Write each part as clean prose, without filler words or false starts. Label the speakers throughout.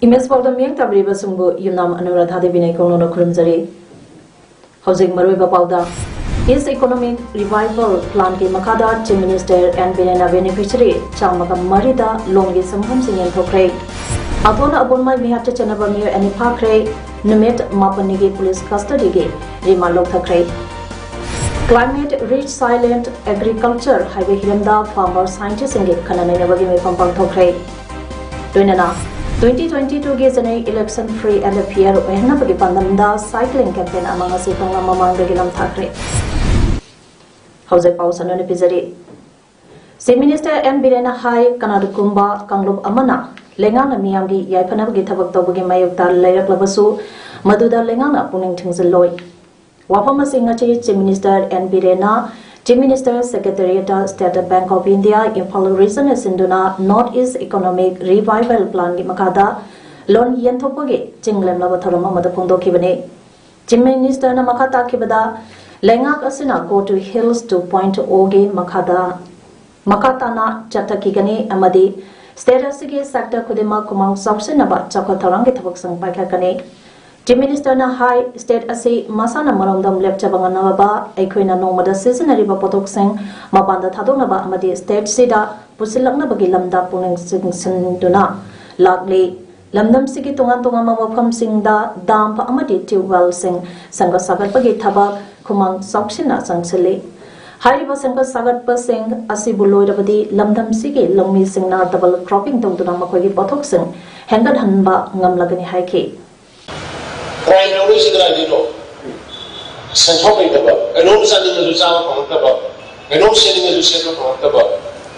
Speaker 1: Image PAODAM 28th sungbu Yunam Anuradha Devi Naikono Kurumzari. Housing Maruiba PAODAM. His economic revival plan ki makada Chief Minister and Binena beneficiary Chamaka Marida Longi Samham Singh Thokre. Abona Abunmai Mihata Chanaba Mir and Pakre Numit Mapanigi police custody ge Rima Lokthakre. Climate rich silent agriculture highway Hiramda farmer scientists in Kanana Navagi Pampang Thokre. Dunana 2022 ge Janai election free and fair ohna bagi pandamda cycling campaign amang asi pangla mamang bagi lam thakre hauze pausan ne pizari Chief Minister and Birena Hai Kanadukumba Kanglub Amana Lengana Miyamgi Yaipana bagi thabak tawbagi mayukta lairak labasu maduda lengana puning thingzaloi wafama singachi Chief Minister and Birena Chief Minister Secretariat State Bank of India Imphal Region Sinduna North East Economic Revival Plan gi makada loan yenthopage chinglem laba tharama mada phongdokhibane Chief Minister na makata khibada lengak asina go to hills 2.0 gi makata na chatakigani amadi state asigi sector khudima kumang sabsena ba chakha tharang gi thabak sang paikakane Chief Minister na high state asi masana maromdam lepchabanga ba aikhoina nomada seasonary ba potok sing mapanda thadona ba amadi state sida pusilakna bagi lamda puning sinduna lakli lamdam sigi tungan ma mafam singda dam pa amadi tubewell sing sanga sagar bagi thabak khumang saukshina sangsele Hariba sanga sagat pa sing asi buloi rabadi lamdam sigi longmi singna double cropping tongduna makhoi potok sing hengan hanba ngamlagani haike
Speaker 2: Crime always is there, you know. Central about. I know something as you sound from about. I know sending as you said from about.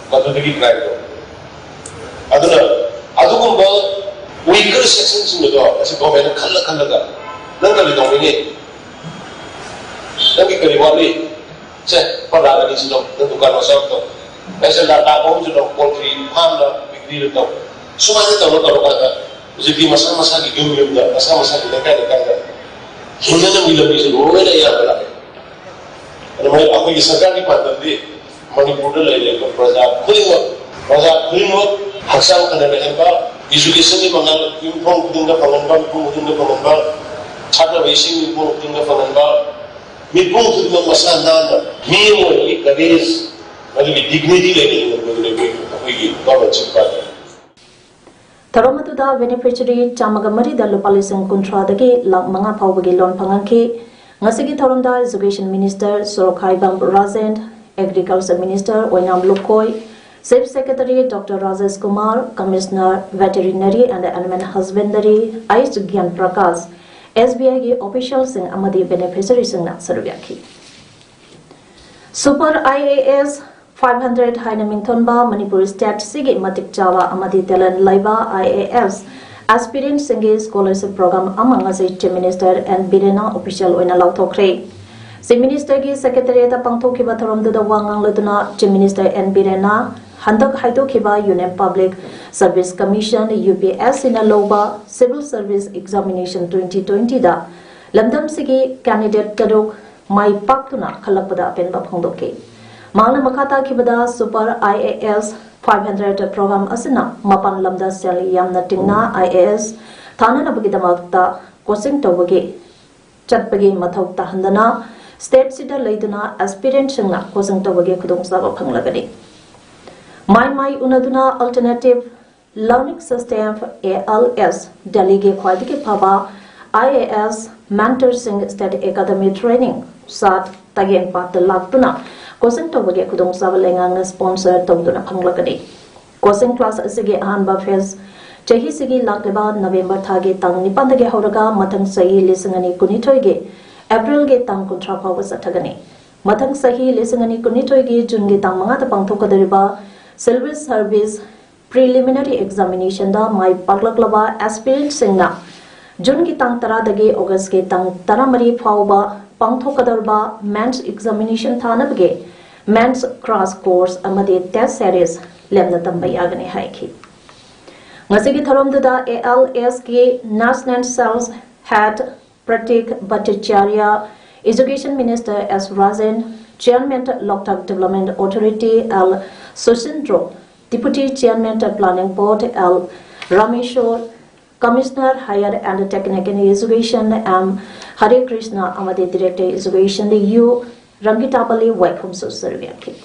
Speaker 2: But the big crime. Aduna, weaker sections in the door as a government color. Nobody dominate. Let me carry one way. Say, for that is not the Ducano. As a data owns of poultry, panda, big deal. So I don't know. Jadi masa-masa di game da masa-masa di dekat hingga bila bisa boleh ya berlaku. Kalau aku ini sekarang di pandang di Manipur lagi perjalanan kulino hasil kerana apa education ni mangal impong tinggal pengemban cara basic impong tinggal pengemban impong tinggal masa nana mimo ini kadis lagi dignity lagi aku ini kalau cepat
Speaker 1: Taramatuda beneficiary Chamagamari da Lupalisang Kuntra dagi Lang Manga Pawagi Lon Panganki Ngasigi Taramda Education Minister Sorokai Bam Razend Agriculture Minister Oinam Lukoi Chief Secretary Dr. Rajesh Kumar Commissioner Veterinary and Animal Husbandry Aish Gyan Prakash SBI gi officials sing amadi beneficiary sing na sarvyaki Super IAS 500 Haina Mingthonba Manipur State Sigi Matik Jawa Amadi Telan Laiba IAS Aspirant Singi Scholarship Program among as Chief Minister and Birena official Oina Lauthokre. Chief Minister gi Secretariat Pangthoki Batharam Duda Wangang Laduna Chief Minister and Birena Handak Haitokiba Union Public Service Commission UPS in Aloba Civil Service Examination 2020 da Lamdam Sigi candidate Kadok Mai Paktuna Kalakpada Penba Pangdoke. Mangla makata kibada Super IAS 500 program asina mapan lamda seli yamna tingna IAS thana na bagidamakta coaching tawagi chatpagi mathau tahandana state sida leiduna aspirant singna coaching tawagi khudongsa phanglagani mai unaduna alternative learning system ALS delegate khwadiki phaba IAS mentor sing state academy training sat tagen pat laktuna Coaching tawagi kudong sa balengang sponsor tawduna phanglagani. Coaching class asigi ahanba phase chahi sigi lakleba November thagi tang nipandagi hauraga mathang sahi lisangani kunithoi ge April ge tang kuntra phawa sathagani. Mathang sahi lisangani kunithoi ge June ge tang manga ta pangthokadariba Civil Service preliminary examination da mai paklaklaba aspirant singna June ki tang tara dagi August ki tang tara mari phauba pangthokadarba mains examination thanabge mains crash course amadi test series lemna tambai agani haiki ngasigi tharomda ALS ki national sales head Pratik Bhattacharya Education Minister S. Rajan, Chairman Loktak Development Authority L. Sushindro, Deputy Chairman Planning Board L. Rameshwar, Commissioner Higher and Technical Education M. Hare Krishna Amade Director Education U. Rangitapalli Welcome to Serviaki.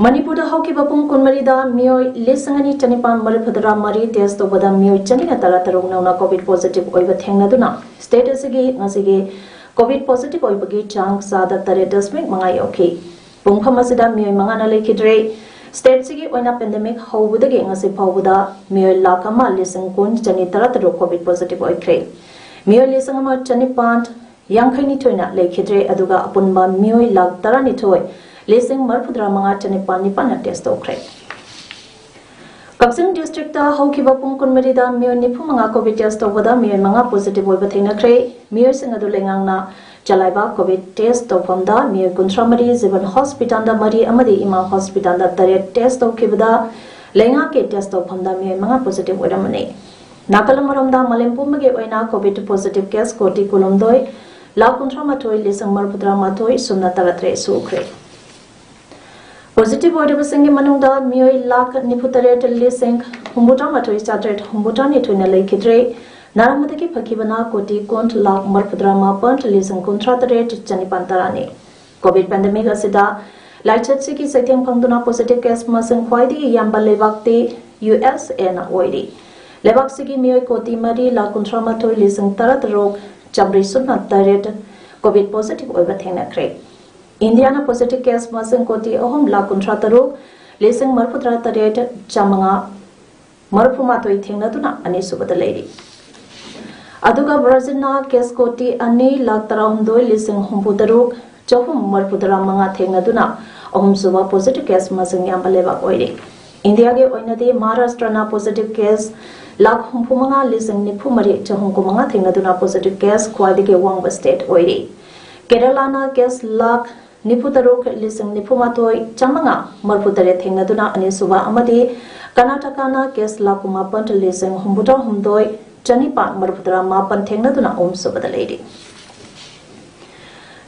Speaker 1: Manipur Hockey Bapung Kunmarida Mio Lisangani Chanipan Maripudra Mari test over the Mio Chanina Tarataruna COVID positive over Tangaduna. Status again Nasigi COVID positive over Chang Sada Taretas make Mangai okay. Punghamasida Mio Mangana Lakidre. State Sigi when a pandemic how would the gang as a Pauda Mio Lakama listen Kun Chanitarataro COVID positive or cray. Mio Lisangama Chanipant Yankani Toina Lakidre Aduga Apunba Mio Lak Tarani Toy. Lesing Marpudra Manga Chanipan Nipana test okre. Kapsing district ta Hokiba Punkun Merida Mio Nipumanga COVID test over the Mio Manga positive over Thina Cray, Mio Singadulang Jalaiba COVID test of Honda, Mio Kuntramari, Zivan Hospital, the Mari Amadi Imam Hospital, the Tare test of Kibada, Lenga K test of Honda Mio Manga positive with a money. Nakalamaranda Malimpumage Oina COVID positive case Koti Kulumdoi, La Kuntramatoi, Lisang Marpudra Matoi, Sunatara Sukre. Positive order was singing Manunda, Mui Lak Niputaret Lising, Humbutamatoy started Humbutani to Nalakidre, Naramataki Pakibana, Koti, Kont Lak Marpudrama, Punt Lising Contratarate Chanipantarani. COVID pandemic Asida, Lighted Siki Satin Pangduna positive case Masan Quidi, Yamba Levakti, US and Oidi. Levaksiki Mui Koti Mari, La Contramatoy Lising Tarat Rock, Chabri Sunat Taret, COVID positive over Thena Cray. Indiana positive case Masan Koti Ohom La Contrataru, Lising Marputra Taret, Chamanga, Marpumato Tinatuna, Anisu the lady. Aduga Brazina, case Koti, Ani, Laktaramdo, Lising Humputaru, Johum Marpudra Manga Tingaduna, Ohom Suba positive case Masan Yambaleva Oidi. India ge Oinadi, Maharashtrana positive case, Lak Humpumanga, Lising Nipumari, Johumkumanga Tingaduna positive case, Quadike Wanga State Oidi. Keralana case Lak Niputaruk Lising Nipumatoi Chamanga Marputare Tingaduna Anisuva Amadi Kanatakana case Lakuma Punt Lising Humbuta Humdoi Chanipa Marputra Mapan Tingaduna Suba the lady.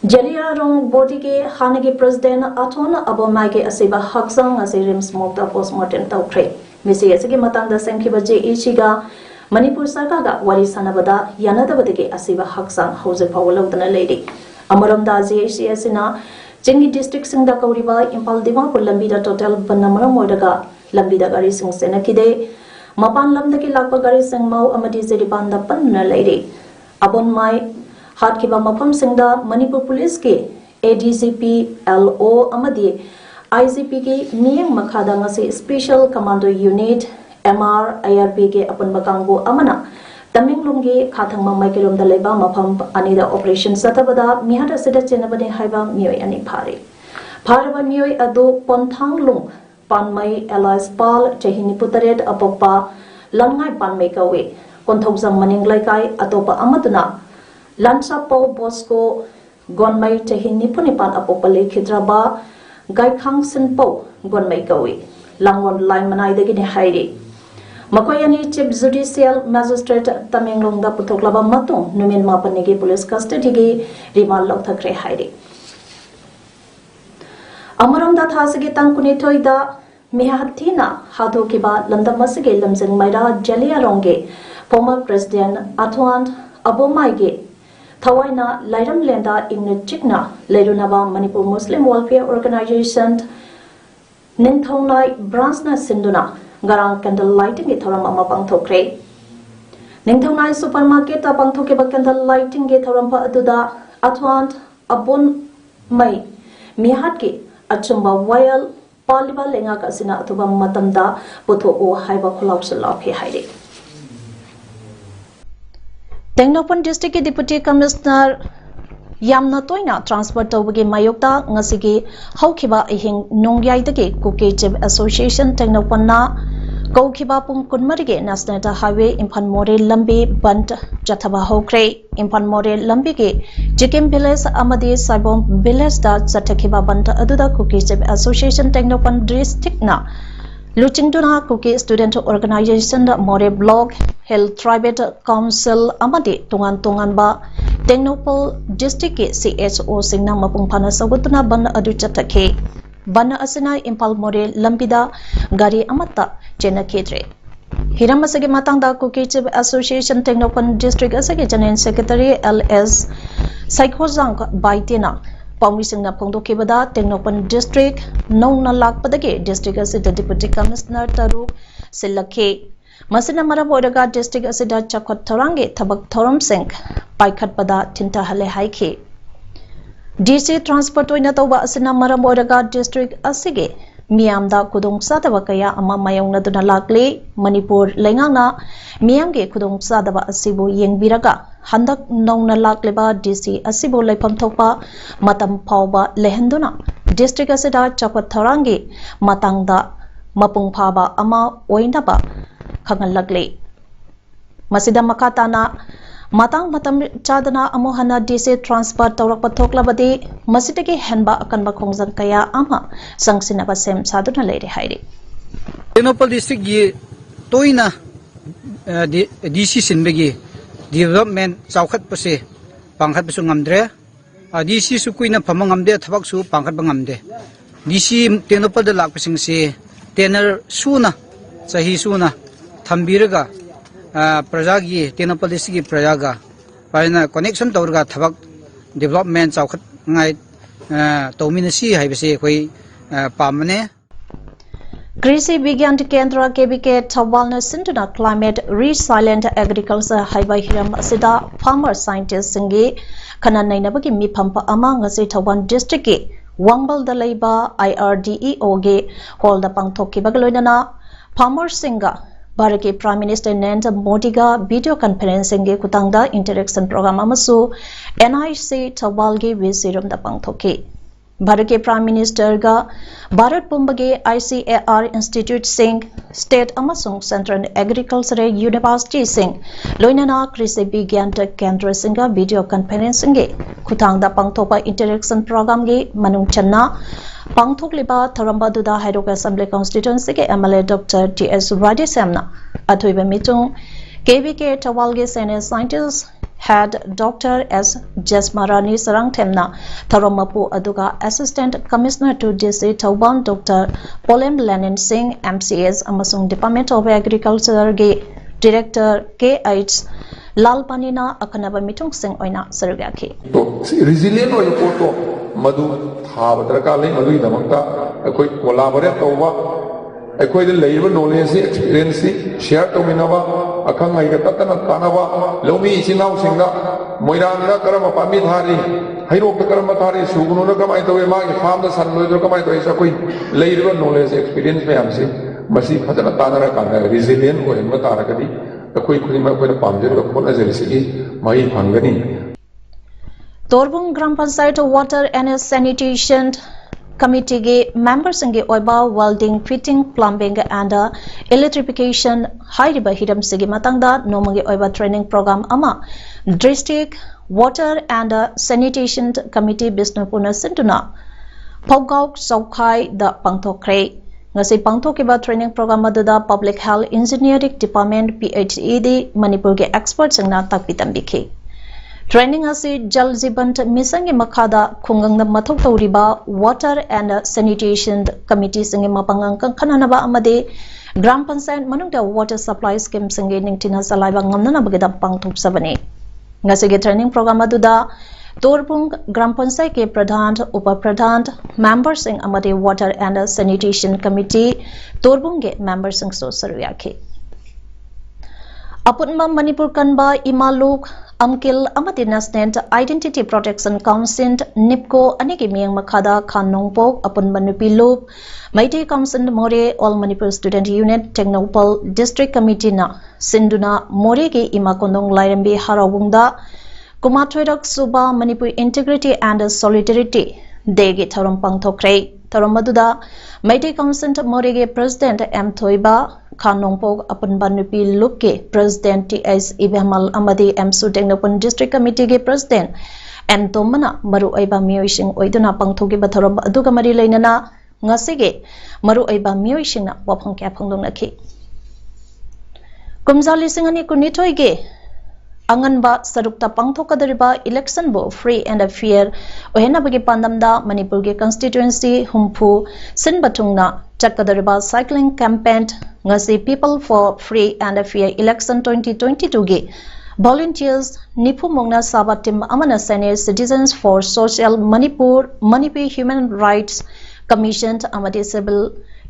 Speaker 1: Jelia Rong Bodigi Hanagi President Atona Abomage Asiba Haksang as a rim smoked up postmortem Taukre. Missy Asiki Matanga Sankibaji Ichiga Manipur Sakaga Wari Sanabada Yanadabadigi Asiba Haksang Hose Pawalo than a lady. Amaramda ZHCSina Jingi district Singda Kauriba Impal Diva Lambida Total Banamara Modaga Lambida Gari Sing Senakide Mapan Lamdaki Lakpa Gari Sing Mau Amadi Zedibanda Panna lady Abon Mai Hatkiba Mapam Singda Manipur Police Ki ADCP LO Amadi ICP Ki Niyang Makada Ngasi Special Commando Unit MR IRP Ki Apan Bakango Amana Taminglungi Katang Mamakirum the Leba Mapam Anida Operation Satabada Mihada Seda Chenabani Haiba Mui Ani Pari. Parava Mui Adu Pontang Lung Panmai Elias Pal Chehini Putared Apopa Langai Panmakawe Konthogsam Maning Laikai Atopa Amaduna Lansapo Bosco Gonmai Chehini Punipan Apopale Kidraba Gai Kang Sinpo Gonmai Kawe Langwon Lai Manai the Gini Haidi. Makoyani Chief Judicial Magistrate Taminglongda Putoklaba Matung Numin Mapanigi Police Custody Rimal Lokthakre Haidi. Amaramda Thasagi Tankunitoida Mihatina Hatokiba Landamasigi Lamsing Maida Jelia Ronge former President Atwan Abomaige Tawaina Lairam Lenda Igna Chikna Lerunaba Manipur Muslim Welfare Organization Ninthongnai Bransna Sinduna Garang candle lighting it or Mama Pangtokre. Ninthongnai supermarket Pangtokiba candle lighting it or Aduda Atwant Abon Mai Mihatki Achumba Wayal Paliba Lenga Kasina Atuba Matanda Puto O Haiba Kulapsula Haidi. Tengnopan District Deputy Commissioner yamna toina transfer tawbagi mayokta ngasigi haukiba ihing nongyaidagi Kukechib Association Technopanna Kaukiba pung kunmarige National Highway Imphal More Lambi Band Jathaba Hokre Imphal More Lambi ge Jikim Village amadi Saibom Village da Jathakiba Band aduda Kukechib Association Technopan district na Luchingduna Kuki Student Organization More Blog Health Private Council amadi tungan ba Technopol District CHO singna mapung phana sagutuna ban adu chathake ban asina Imphal More Lambida gari amata chena khedre hiram asage matangda Kukechib Association Technopan District asage General Secretary LS Saikojang Baitena Paumisingna Pongdokibada Technopan District Nongna Lakpadage District asida Deputy Commissioner Taru Silake Masina Marabodaga District asida Chakot Thorange Tabak Thoram Singh Paikhatpada Tinta Hale Haike DC Transport Oina Tauba Asina Marabodaga District Asige Miamda Kudong Sadaba Kaya Ama Mayong Naduna Lakle Manipur Lengana Miamge Kudong Sadaba Asibu Yengbiraga Handak Nongna Lakleba DC Asibu Lepam Topa Matam Pauba Lehenduna District Asida Chakot Thorange Matangda Mapung Paba Ama Oinaba Kangal Lagle Masida Makatana Matang Matam Chadana Amohana DC Transport Taurak Pathoklabadi Masidagi Henba Akan Bakongzang Kaya Ama Sangsinaba Sem Saduna Lady Heidi
Speaker 3: Technopol District ye Toina DC Sinbegi Development Saukhat Pase Panghat Pasungamdre DC Sukuina Pamangamde Tabaksu Panghat Bangamde DC Technopol de Lak Pasing se Tenor Suna Sahi Suna Thambiraga Prajagi Technopol District Prajaga Paina connection Taurga Tabak Development Saukhat Ngai Tominasi Haibase Koi Pamane
Speaker 1: Krisi Vigyan Kendra KBK Tawalna Sintuna Climate Resilient Agriculture Haiba Hiram Asida Farmer Scientist Singi Kana Nainabaki Mipampa Amang Asi Tawan District Wangbal Dalaiba IRDEO Ge Hold the Pangtoki Bagaloidana Farmer Singa Baraki Prime Minister Narendra Modi ga video conferencing ge kutangda interaction program amasu NIC Tawalgi Visirum da Pangtoki Bharati Prime Minister ga Bharat Pumbage ICAR Institute Singh State Amasung Central Agriculture University Singh Loinana Krisi Vigyan Kendra Singha video conferencing ge Kutangda Pangtopa interaction program ge Manung Channa Pangthokliba Tharamba Duda Haidok Assembly Constituency ke MLA Dr. T.S. Radhi Samna Athuiba Mitung KBK Tawalge Senior Scientist Head Dr. S. Jasmarani Sarang Temna Tharamapu Aduga Assistant Commissioner to DC Tauban Dr. Polem Lenin Singh MCS Amasung Department of Agriculture ge Director K.H. Lal Panina Akanaba Mitung Singh Oina Sarugaki
Speaker 4: Resilient oil photo Madu Habadraka Lane Madu Damaka a quick collaborate over a quite labor knowledge experience share to Minava Akanga Tatana Kanava Lomi Sinau Singa Moiranga Karama Pamithari Hiro Karamatari Sugununa Kamaito farm the San Ludo Kamaito is a quick labor knowledge experience Mamsi Masi Patana Tanaka resilient or in Matarakadi a quick Pamja of Ponazeli Mai Pangani
Speaker 1: Torbung Gram Panchayat Water and Sanitation Committee ge members nge oiba welding, fitting, plumbing and electrification hairiba hiram sigi matangda nomangi oiba training program ama District Water and Sanitation Committee Bisnupuna Sintuna Pogok Saukai da Pangtokre ngasi pangthokiba training program adada Public Health Engineering Department PHED Manipur ge experts singna takpitambiki Training asi Jal Jeevan Mission ge makhada khungangna mathok tauriba Water and Sanitation Committee singe mapangang khananaba amade Gram Panchayat manungda water supply scheme singe ningtina salaiba ngamnana bageda pangthop sabani ngasi ge training program aduda Torbung Gram Panchayat ke Pradhan Upa Pradhan members sing amade Water and Sanitation Committee Torbung ge members sing so saruyake Apunma Manipur kanba Imaluk Amkil amati National Identity Protection Council NIPCO anigi miyang makhada Khanongpok apun manupi loop Maiti Council More All Manipur Student Unit Technopol District Committee na Sinduna More ki ima kondong lairambi harawungda Kumathoirak Suba Manipur Integrity and Solidarity Day gi thorom pangthokre thorom maduda Maitei Council Morege President M Thoiba Khanongpok Apunba Nupi Luke President T.S. Ibhamal Amadi M Sutengnapun District Committee ge President N Tomana Maru Aiba Mioising Oiduna Pangthogi Bathorom Aduga Mari Lainana Ngasige Maru Aiba Mioising na Wapang Kya Phangdong Nakhi Kumzali Singani Kunitoi ge Anganba Sarukta Pangthokadariba election bo free and fair ohena bagi pandamda Manipur ge constituency humpu sinbatungna chakadariba cycling campaign ngasi people for free and fair election 2022 ge volunteers nipu mongna sabatim amana senior citizens for social Manipur human rights commission amadi civil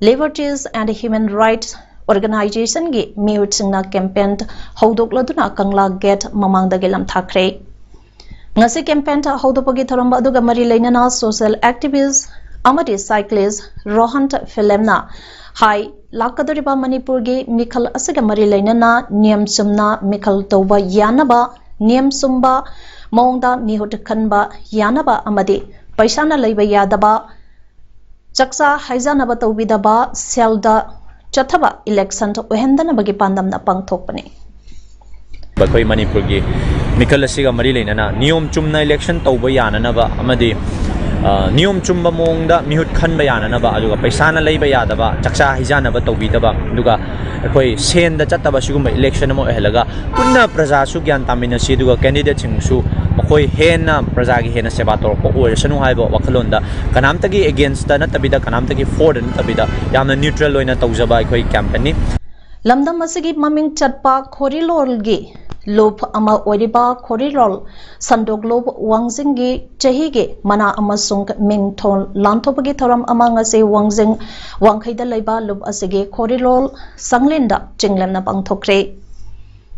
Speaker 1: liberties and human rights organization gi miut singna campaign hodok laduna kangla gate mamang da gelam thakre ngasi campaign ta hodopagi thoramba aduga mari leinana social activists amadi cyclists rohant filemna hai lakadariba Manipur gi mikhal asiga mari leinana niyam sumna mikhal toba yanaba niyam sumba mongda mihut khanba yanaba amadi paisana leiba yadaba chaksa haizanaba tawbidaba selda Chathaba election to Uhendana Bagi Pandam na Pangthokpani.
Speaker 5: Bakoi Manipur gi Mikal asiga mari leinana niyom chumna election tawba yananaba amadi niyom chumba mongda mihut khanba yananaba aduga paisana leiba yadaba chaksa hijanaba tawbidaba aduga akoi senda chattaba sigumba election mo ehelaga punna praja su gyan tamina si aduga candidate singsu makoi hena praja gi hena seba torpo oirsanu haiba wakhalonda kanamtagi against da natabida kanamtagi for da natabida yamna neutral loina tawjaba akoi campaign ni
Speaker 1: Lamdam asigi maming chatpa khorilol gi lob ama oriba khorilol sandok lob wangjing gi chahi ge mana amasung mingthol lantobagi thoram amanga se wangjing wangkhaida leiba lob asigi khorilol sanglenda chinglemna pangthokre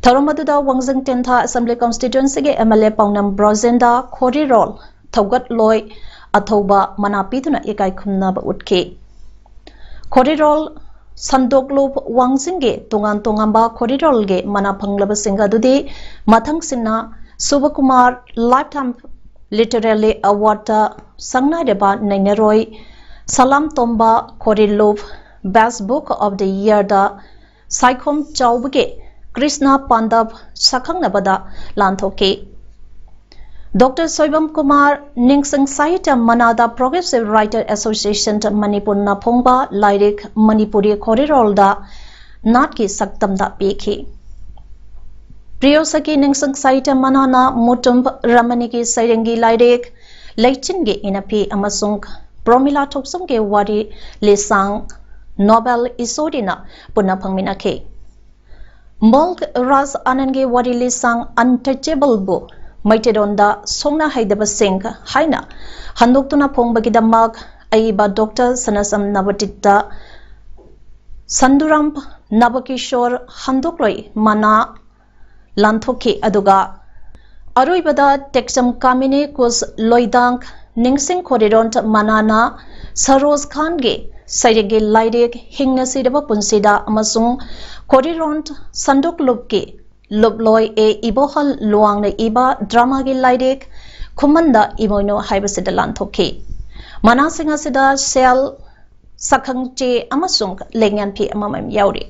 Speaker 1: thoramadu wangjing tentha assembly constituency ge MLA paunam brozenda khorilol thogat loi athoba mana piduna ekai khumna ba utke khorilol Sandoklob Wangsinge Tungan Tungamba Korirolge Mana Panglaba Singa Dudi Mathang Sinna Subakumar Lifetime Literary Award Sangna Deba Naineroi Salam Tomba Korilob Best Book of the Year da Saikom Chaubuge Krishna Pandab Sakang Nabada Lanthoke Dr. Soibam Kumar Ningsang Saita Manada Progressive Writer Association Manipur Napongba Lyric Manipuri Korirolda Natki Saktamda Peki Priyosaki Ningsang Saita Manana Mutum Ramaniki Sairengi Lyric Leichinge Inapi Amasung Promila Topsumge Wadi Lesang Nobel Isodina Punapangminake Molk Ras Anange Wadi Lesang Untouchable Book Maitedonda Songna Haidaba Singh Haina Handoktuna Pongbagidamak Aiba Dr. Sanasam Navatita Sanduramp Nabakishor Handokloi Mana Lanthoki Aduga Aruibada Texam Kamini Kus Loidank Ningsing Koridont Manana Saros Khange Sairege Laidik Hingna Sidaba Punsida Amasung Koriront Sandok Lubki Lobloy e ibohal luang na iba drama gi laidek khumanda imoino haibasida lanthoki manasinga sida sel sakhangche amasung lengyan phi amamam yauri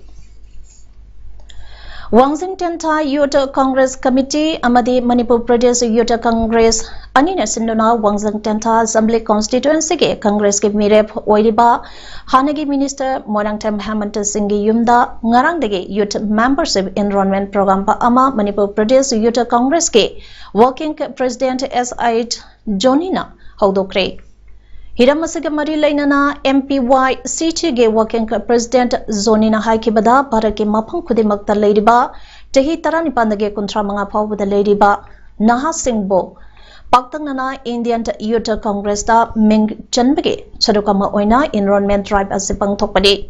Speaker 1: Wangzington Thai Youth Congress Committee Amadi Manipur Pradesh Youth Congress Anina Sindona Wangzington Thai Assembly Constituency ke Congress ke Mirep Oiriba Hanagi Minister Morangtam Hemant Singh Yumda Ngarang dege Youth Membership Enrollment Program pa ama Manipur Pradesh Youth Congress ke Working President S.I. Jonina Haudokre Hiramasiga Mari Lainana MPY CT Working President Zonina Haikibada Baraki Mapang Kudimakta Ladyba Tehi Taranipandage Kuntramanga Pawada Ladyba Naha Singbo Paktangana Indian Youth Congress da Ming Chanbege Chadukama Oina Enrollment Drive Asipang Topadi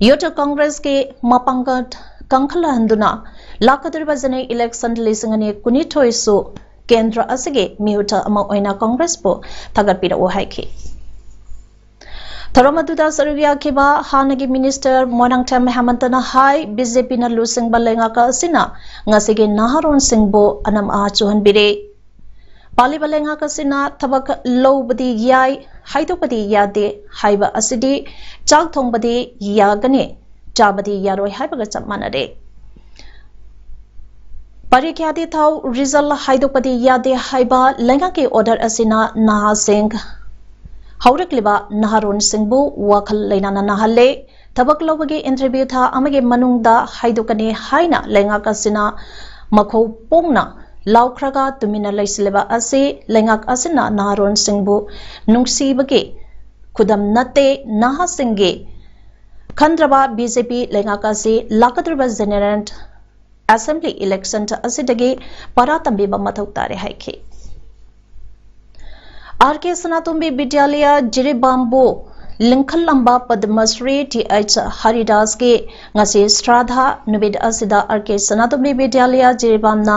Speaker 1: Youth Congress ke Mapangat Kankala Handuna Lakadribazane election lisingane Kunitoisu Kendra asige mihuta ama oina Congress po tagatpira o haiki Tharamaduda sarugia kiba hanagi minister Monangtam Hamantana Hai BJP na lusing balenga ka sina ngasige naharon singbo anam a chuhan bire Paliba lengak asina thabak lobadi yai haidopadi yade haiba asidi chak thongbadi yagani chabadi yaroi haibaga chap manade Parikyadi thau result haidopadi yade haiba lengaki order asina naha singh Haurakliba naharon singbu wakal leinana nahalle tabak lobagi interview tha amage manungda haidokani haina lengak asina makho pongna laukhraga tumina laisileba ase lengak asina naharon singbu nungsibagi khudam nate naha singge khandraba BJP lengak ase lakadraba general assembly election ta asidagi paratambi ba mathau tare haike RK Sanatumbi Vidyalaya Jiribambo Linkhal Lamba Padmasri TH Haridas ke ngasi Shraddha Nubid Asida RK Sanatumbi Vidyalaya Jiribamna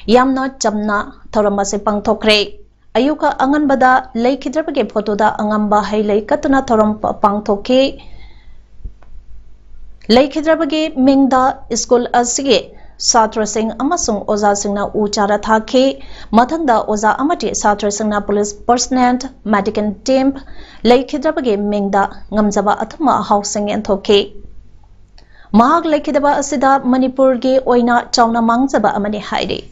Speaker 1: Yamna Chamna Thoramase Pangthokre Ayuka Anganbada Leikidrabage Photoda Angamba Hailei Katuna Thoram Pangthoke Leikidrabage Mingda School Asige Satra Singh amasung Oza Singhna Uchara Thake Mathangda Oza Amati Satra Singhna Police Personnel Medical Team Leikidrabage Mingda Ngamjaba Athuma Housing and Thoke Mahag Leikidaba Asida Manipur ge Oina Chauna Mangjaba Amani Haide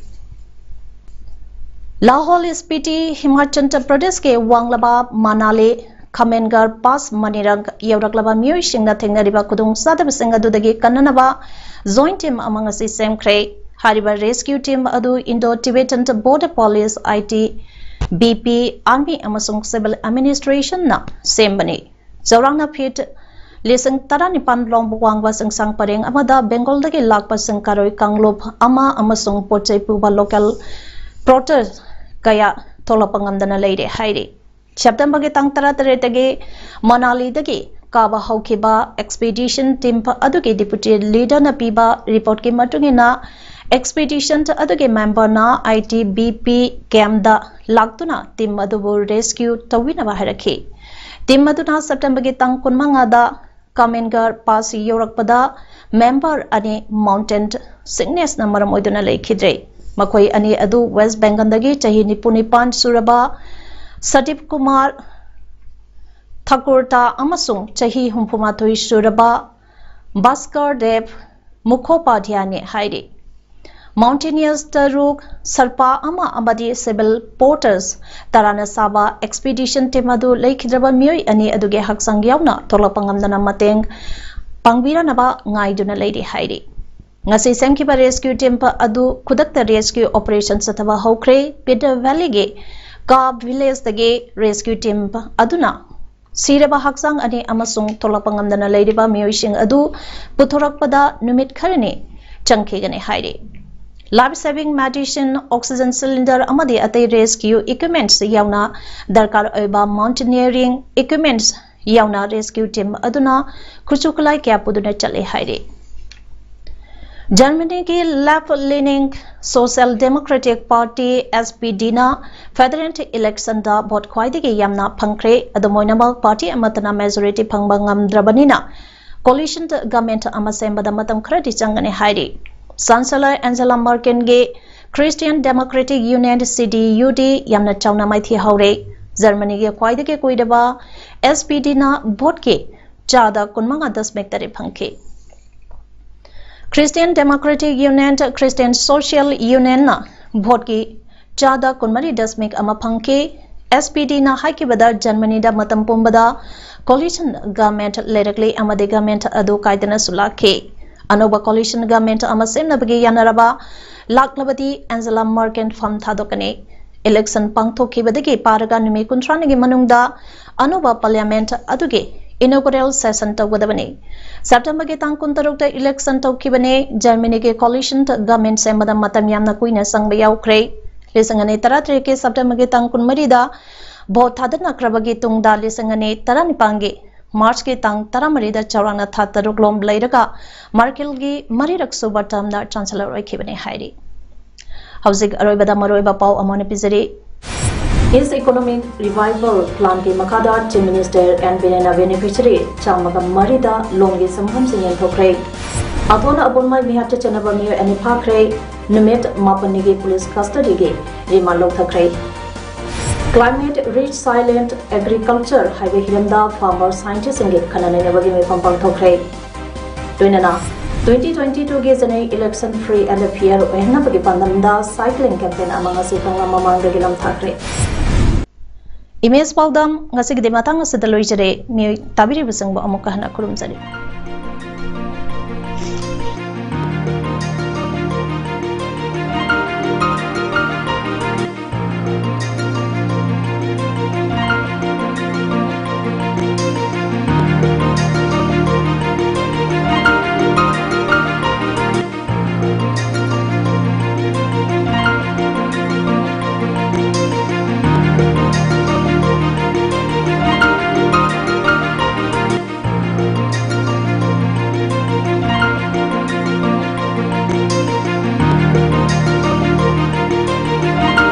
Speaker 1: Lahore SPT Himachal Pradesh ke Wanglaba Manale Khamengar Pass Manirang Yawraklaba Myoy Singna Thengnariba Kudung Sadab Singha Dudagi Kannanaba Joint team among us is same cray Hariba rescue team adu Indo-Tibetan Border Police IT BP Army amasung Civil Administration na same bani Zawrangna pit Lisang Taranipan Long Buwangwa Sang Pareng Amada Bengal dagi Lakpa Sang Karoy Kanglop Ama amasung Pochai Puba local protest kaya Tolapangamdana lady Heidi September Tang Taratage Manali dagi Kaba Haukiba expedition team aduge deputy leader na piba report ki matungina expedition ta aduge member na ITBP camp da lagtuna team adubu rescue tawina ba haraki team aduna September ki tang kunmanga da Kamengar pass yorakpada member ani mountain sickness na maram oiduna leikhidre makoi ani adu West Bengal dagi chahi nipunipan suraba Satip Kumar Thakurta amasung chahi humpumathoi suraba Bhaskar Dev Mukhopadhyay haide Mountaineers Taruk Sarpa ama amadi civil porters tarana saba expedition team adu leikidraba myoi ani aduge haksang yauna tolapangamdana mateng pangbiranaba ngaiduna leidi haide ngasi semkiba rescue team pa adu khudakta rescue operations athaba hokre Peter Valley ge Kab village dage rescue team pa aduna Siraba Haksang ani amasung tolapangamdana leidiba miyosing adu puthorakpada numit kharani changkhegane haide life saving medicine oxygen cylinder amadi atai rescue equipments yauna darkar oiba mountaineering equipments yauna rescue team aduna khuchuklai kya puduna chale haide Germany की left leaning Social Democratic Party SPD na federal election da vote khwaidi ge yamna phangkhre adomoinama party amatana majority phangba ngamdrabanina coalition government ama sembada matam khradi changane hairi Chancellor Angela Merkel ge Christian Democratic Union CDUD yamna chawna maithi haure Germany ge khwaidi ge koidaba SPD na vote ke chada kunmanga 10 tare phangke Christian Democratic Union Christian Social Union na vote ki chada kunmari 10 ama phangke SPD na haiki bada Germany da matam pumbada coalition government lerakli amade government adu kaidana sulakhe anoba coalition government ama semna bagi yanaraba laklabadi Angela Merkel fam thadokane election pangthoki badagi paraga numi kuntrani gi manungda anoba parliament aduge inaugural session tawgadabani September ke tang kuntarukta election tawkibane Germany ke coalition government semada matam yamna kuina sangba yaukre lesangane taratre ke September ke tang kunmarida vote thadana krabagi tungda lesangane taranipange March ke tang taramarida chawrana thataruk lom leiraga Merkel gi marirak suba term da chancellor oikibane hairi Hauzik aroibada maroiba pau amone pizari His economic revival plan ke makada Chief Minister and Binena beneficiary chamaga marida longi samham singen thokre Athona abunmai mihatta chanaba mir ani phakre numit mapanigi police custody ge remand lok thakre Climate Resilient Agriculture haibe hiramda farmer scientist inge khanane bagi me pampang thokre. Doinana 2022 ge janai election free and fair ohna bagi pandamda cycling campaign amanga se kangla mamang de gilam thakre. Image PAODAM ngasi gede matang asidaloi jare mi tabiri besang ba amuk kahna kurum jare.